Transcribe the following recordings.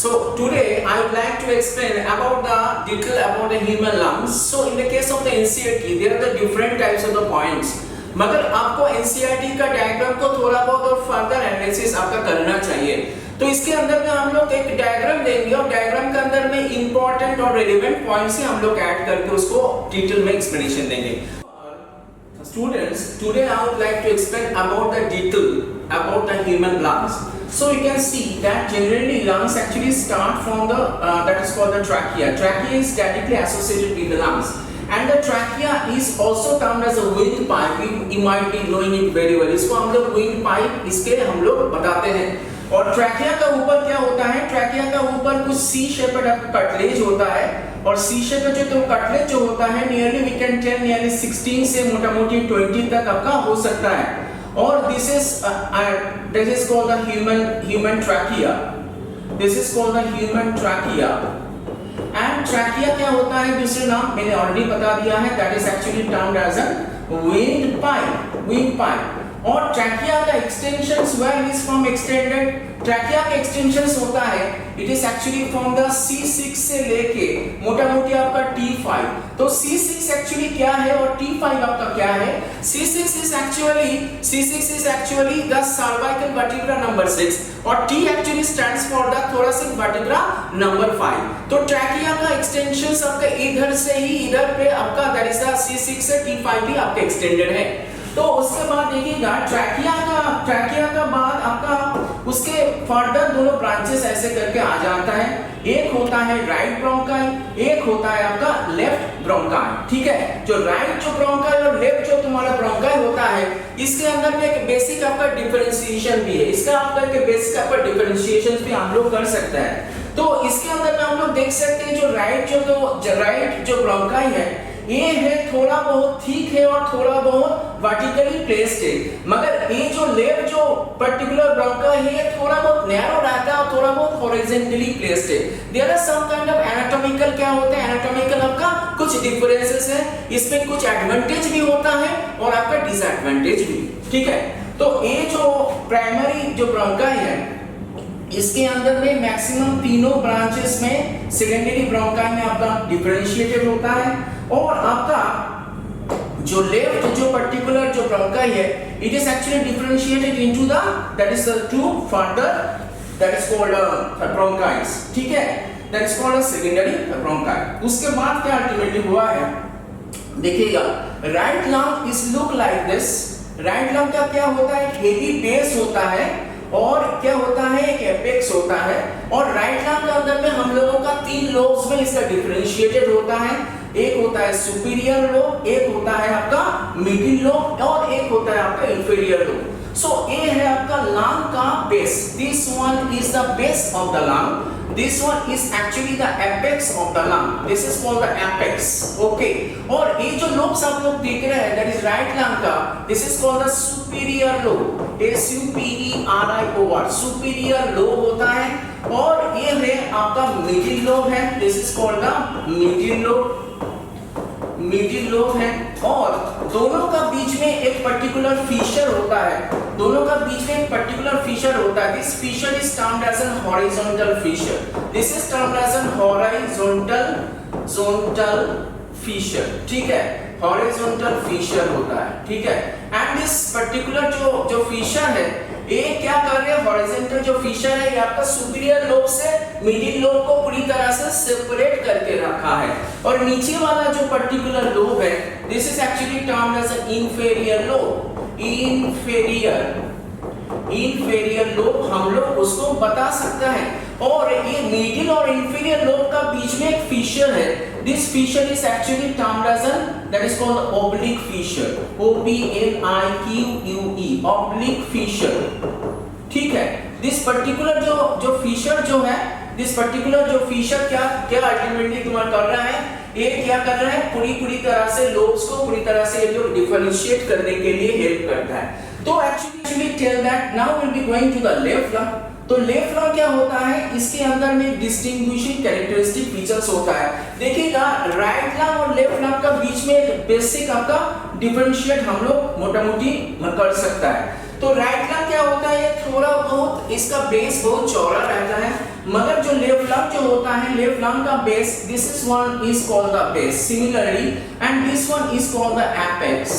So today I would like to explain about the detail about the human lungs. So in the case of the NCERT, there are the different types of the points. मगर आपको NCERT का diagram को थोड़ा बहुत और further analysis आपका करना चाहिए। तो इसके अंदर में हम लोग एक डायग्राम देंगे और डायग्राम के अंदर में इंपॉर्टेंट और रेलेवेंट पॉइंट्स ही हम लोग ऐड करके उसको डिटेल में एक्सप्लेनेशन देंगे। Students, today I would like to explain about the detail about the human lungs. So you can see that generally lungs actually start from the that is called the trachea. Trachea is statically associated with the lungs, and the trachea is also termed as a windpipe. You might be knowing it very well. इसको हम लोग windpipe इसके हम लोग बताते हैं। और trachea का ऊपर क्या होता है? ट्रैकिया का ऊपर कुछ सी शेपेड कटलेज होता है और सी शेप का जो कटलेज जो होता है nearly we can tell nearly 16 से मोटा-मोटी 20 तक आपका हो सकता है। और this is called the human trachea. This is called the human trachea. And trachea क्या होता है? दूसरे नाम मैंने ऑलरेडी बता दिया है, that is actually termed as a wind pipe. और ट्रैकिया का extensions where is from extended. Trachea का एक्सटेंशंस होता है it is actually from the C6 से लेके मोटा-मोटी आपका T5। तो C6 एक्चुअली क्या है और T5 आपका क्या है? C6 is actually the cervical vertebra number 6 और T actually stands for the thoracic vertebra number 5। तो ट्रैकिया का एक्सटेंशंस आपका इधर से ही इधर पे आपका दैट इज द C6 से T5 भी आपका एक्सटेंडेड है। तो उसके बाद देखिएगा ट्रैकिया का बाद आपका उसके फर्दर दोनों ब्रांचेस ऐसे करके आ जाता है। एक होता है राइट ब्रोंकाई, एक होता है आपका लेफ्ट ब्रोंकाई। ठीक है, जो राइट जो ब्रोंकाई और लेफ्ट जो तुम्हारा ब्रोंकाई होता है इसके अंदर में एक बेसिक आपका डिफरेंशिएशन भी है। इसका आपका एक बेसिक आपका डिफरेंशिएशन भी हम लोग कर सकते हैं। तो इसके अंदर में हम लोग देख सकते हैं जो राइट जो ब्रोंकाई है ये है थोड़ा बहुत ठीक है और थोड़ा बहुत वर्टिकली प्लेस्ड है, मगर ये जो लेफ्ट जो पर्टिकुलर ब्रोंका है ये थोड़ा बहुत नैरो रहता है और थोड़ा बहुत हॉरिजॉन्टली प्लेस्ड है। There are some kind of anatomical क्या होते हैं? एनाटॉमिकल आपका कुछ डिफरेंसेस है, इसमें कुछ एडवांटेज भी होता है और आपका डिसएडवांटेज भी। ठीक है, तो ये जो प्राइमरी जो ब्रोंका है इसके अंदर में मैक्सिमम तीनों ब्रांचेस में सेकेंडरी ब्रोंकाई में आपका डिफरेंशिएटेड होता है और आपका जो लेफ्ट जो पर्टिकुलर जो ब्रोंकाई है it is actually differentiated into the that is to further that is called bronchi. ठीक है, that is called secondary bronchi. उसके बाद क्या अल्टीमेटली हुआ है देखिएगा, right lung is look like this. Right lung का क्या होता है? हेवी बेस होता है और क्या होता है? एक एपेक्स होता है। और राइट लंग के अंदर में हम लोगों का 3 लोब्स में इसका डिफरेंशिएटेड होता है। एक होता है सुपीरियर लोब, एक होता है आपका मिडिल लोब और एक होता है आपका इंफीरियर लोब। सो ये है आपका लंग का base. This one is the base of the lung, this one is actually the apex of the lung, this is called the apex. Okay, और ये जो लोब्स आप लोग देख रहे हैं दैट इज राइट लंग का, this is called the superior lobe, SUPERIOR, superior lobe होता है। और ये है आपका मिडिल लोब है, this is called the middle lobe, middle lobe है। और दोनों का बीच में एक पर्टिकुलर फीचर होता है, दोनों का बीच में एक पर्टिकुलर फीचर होता है। This feature is termed as an horizontal feature, this is termed as an horizontal feature. ठीक है, हॉरिजॉन्टल फीचर होता है। ठीक है, एंड दिस पर्टिकुलर जो फीचर है ये क्या कर रहे हैं? हॉरिजॉन्टल जो फीचर है ये आपका सुपीरियर लोब से मिडिल लोब को पूरी तरह से सेपरेट करके रखा है। और नीचे वाला जो पर्टिकुलर लोब है this is actually termed as an inferior lobe. Inferior lobe हम लोग उसको बता सकते हैं। और ये मिडिल और इंफीरियर लोब का बीच में एक फीचर है, this feature is actually termed as an that is called oblique feature, OBLIQUE, oblique feature. ठीक है, दिस पर्टिकुलर जो फीचर जो है, दिस पर्टिकुलर जो फीचर क्या अल्टीमेटली तुम्हारा कर रहा है? ये क्या कर रहा है? पूरी तरह से लोब्स को पूरी तरह से जो डिफरेंशिएट करने के लिए हेल्प करता है। तो actually tell that now will be going to the left lung. तो लेफ्ट लंग क्या होता है? इसके अंदर में डिस्टिंग्विशिंग कैरेक्टरिस्टिक फीचर्स होता है। देखिएगा राइट लंग और लेफ्ट लंग का बीच में एक बेसिक आपका डिफरेंशिएट हम लोग मोटा-मोटी कर सकता है। तो राइट लंग क्या होता है? ये थोड़ा बहुत इसका बेस बहुत चौड़ा रहता है मगर जो लेफ्ट लंग जो होता है, लेफ्ट लंग का base, this is one is called the base similarly, and this one is called the apex.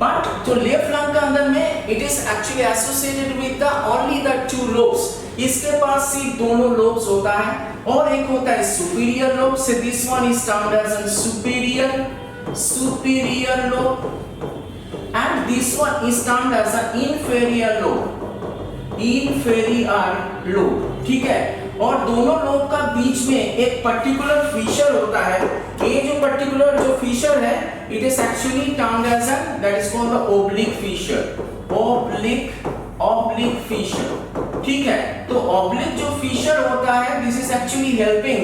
But जो लेफ्ट लंग का अंदर में it is actually associated with the only the two lobes, इसके पास सिर्फ दोनों lobes होता है, और एक होता है superior lobe, so this one is termed as a superior lobe, and this one is termed as an inferior lobe, ठीक है। और दोनों लोब का बीच में एक पर्टिकुलर फीचर होता है, ये जो पर्टिकुलर जो फीचर है it is actually termed as an, that is called the oblique feature, ठीक है। तो ऑब्लिक जो फीचर होता है, this is actually helping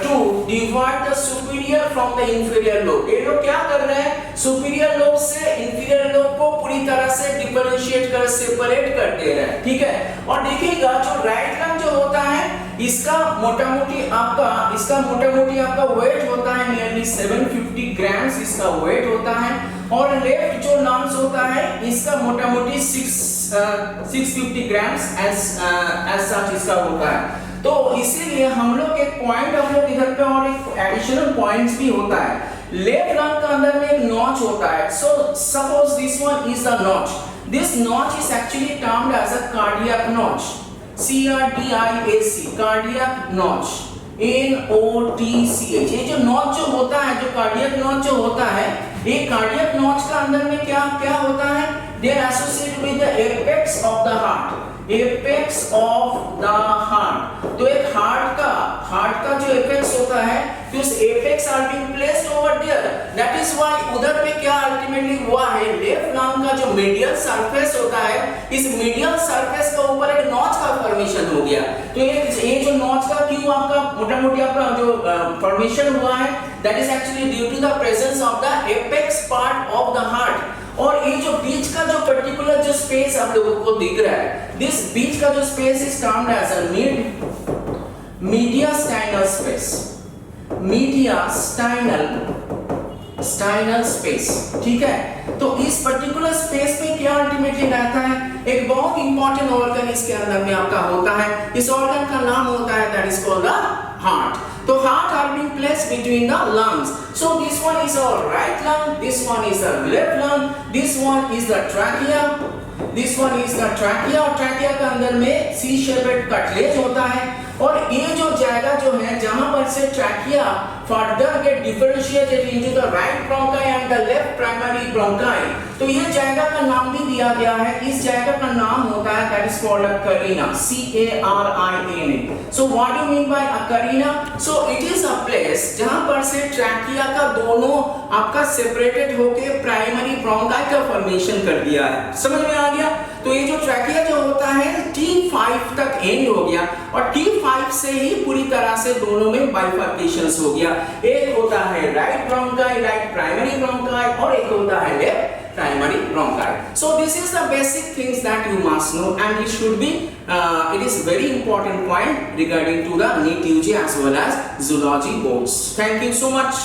to divide the superior from the inferior lobe. ये लोग क्या कर रहे हैं, सुपीरियर लोब से इंफीरियर लोब को पूरी तरह से डिफरेंशिएट कर, सेपरेट कर दे रहे हैं, ठीक है। और देखिएगा जो राइट लंग जो होता है, इसका मोटा मोटी आपका वेट होता है नियरली 750 ग्राम्स इसका वेट होता है, और लेफ्ट जो लंग्स होता है इसका मोटा मोटी 650 ग्राम्स एज सच इसका होता है। तो इसीलिए हम लोग एक पॉइंट हम लोग इधर पे, और एक एडिशनल पॉइंट्स भी होता है। लेफ्ट लंग का अंदर में एक नॉच होता है, so suppose this one is the notch, this notch is actually termed as a cardiac notch, CRDIAC, cardiac notch, NOTCH। ये जो नॉच जो होता है, जो कार्डियक नॉच जो होता है, ये कार्डियक नॉच का अंदर में क्या क्या होता है, they are associated with the apex of the heart, apex of the heart। तो एक हार्ट का जो एपेक्स होता है, तो उस apex are being placed over there, that is why उधर पे क्या अल्टीमेटली हुआ है, लेफ्ट लंग का जो मीडियल सरफेस होता है, इस मीडियल सरफेस के ऊपर एक नॉच का फॉर्मेशन हो गया। तो ये जो नॉच का क्यों आपका मोटा मोटी आपका जो फॉर्मेशन हुआ है, that is actually due to the presence of the apex part of the heart. और ये जो बीच का जो पर्टिकुलर जो स्पेस आप लोगों को दिख रहा है, दिस बीच का जो space is termed as a mediastinal space, mediastinal space, ठीक है। तो इस पर्टिकुलर स्पेस में क्या अल्टीमेटली रहता है, एक बहुत इंपॉर्टेंट ऑर्गन इसके अंदर में आपका होता है, इस ऑर्गन का नाम होता है that is called the heart. तो heart are being placed between the lungs, so this one is our right lung, this one is the left lung, this one is the trachea, this one is the trachea. और trachea के अंदर में सी shaped cartilage होता है, और ये जो जगह जो है जहां पर से trachea further get differentiated into the right bronchi and the left primary bronchi, तो ये जगह का नाम भी दिया गया है, इस जगह का नाम होता है that is called a Kareena, CARINA। So what do mean by a Kareena, so it is a place जहां पर से ट्रैकिया का दोनों आपका सेपरेटेड होके प्राइमरी ब्रोंकाई का फॉर्मेशन कर दिया है। समझ में आ गया। तो ये जो ट्रैकिया जो होता है T5 तक एंड हो गया, और T5 से ही पूरी तरह से दोनों में बाइफर्केशंस हो गया। एक होता है right bronchi, right primary bronchi, और एक होता है left primary bronchi. So this is the basic things that you must know, and it should be it is very important point regarding to the NEET UG as well as zoology boards. Thank you so much.